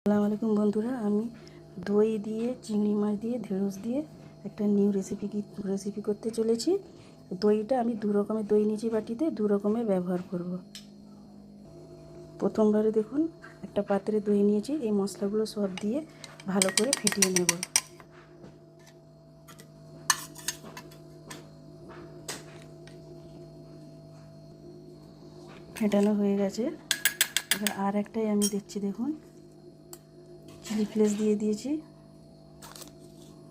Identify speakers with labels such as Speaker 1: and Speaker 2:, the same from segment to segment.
Speaker 1: আসসালামু আলাইকুম বন্ধুরা, আমি দই দিয়ে চিংড়ি মাছ দিয়ে ঢেঁড়স দিয়ে একটা নিউ রেসিপি করতে চলেছি। দইটা আমি দু রকমের দই নিয়েছি, বাটিতে দু রকমের ব্যবহার করব। প্রথমবারে দেখুন একটা পাত্রে দই নিয়েছি, এই মশলাগুলো সব দিয়ে ভালো করে ফেটিয়ে নেব। ফেটানো হয়ে গেছে। এবার আর একটাই আমি দেখছি, দেখুন চিলি ফ্লেক্স দিয়ে দিয়েছি,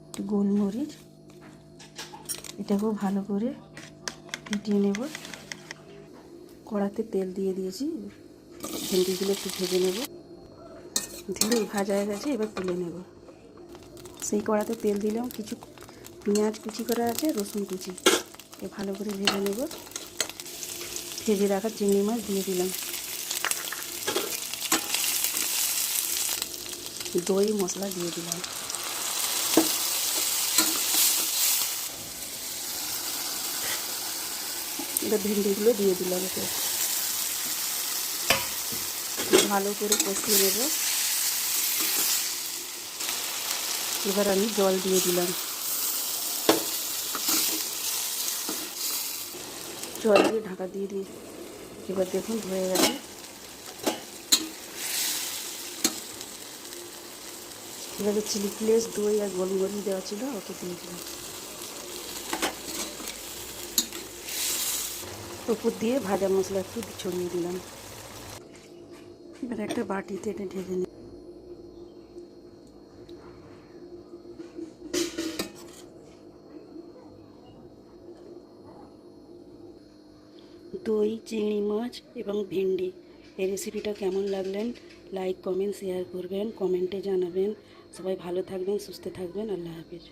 Speaker 1: একটু গোলমরিচ, এটাকেও ভালো করে ফেটিয়ে নেব। কড়াতে তেল দিয়ে দিয়েছি, ভেন্ডিগুলো একটু ভেজে নেব। ধীরে ভাজা হয়ে গেছে, এবার তুলে নেব। সেই কড়াতে তেল দিলাম, কিছু পেঁয়াজ কুচি করা আছে, রসুন কুচি, ভালো করে ভেজে নেব। ভেজে রাখা চিংড়ি মাছ দিয়ে দিলাম, দই মশলা দিয়ে দিলাম। এবার ভেন্ডিগুলো দিয়ে দিলাম, এতে ভালো করে কষিয়ে নেব। এবার আমি জল দিয়ে দিলাম, জল দিয়ে ঢাকা দিয়ে দিই। এবার দেখুন হয়ে গেছে। এবারে চিলি ফ্লেক্স, দই আর গোলমরিচ দেওয়া ছিল, ওকে দিয়ে দিলাম। উপর দিয়ে ভাজা মশলা একটু ছড়িয়ে দিলাম। এবার একটা বাটিতে এটা ঢেলে নিই। দই, চিংড়ি মাছ এবং ভেন্ডি, এই রেসিপিটা কেমন লাগলেন লাইক কমেন্ট শেয়ার করবেন, কমেন্টে জানাবেন। সবাই ভালো থাকবেন, সুস্থ থাকবেন। আল্লাহ হাফেজ।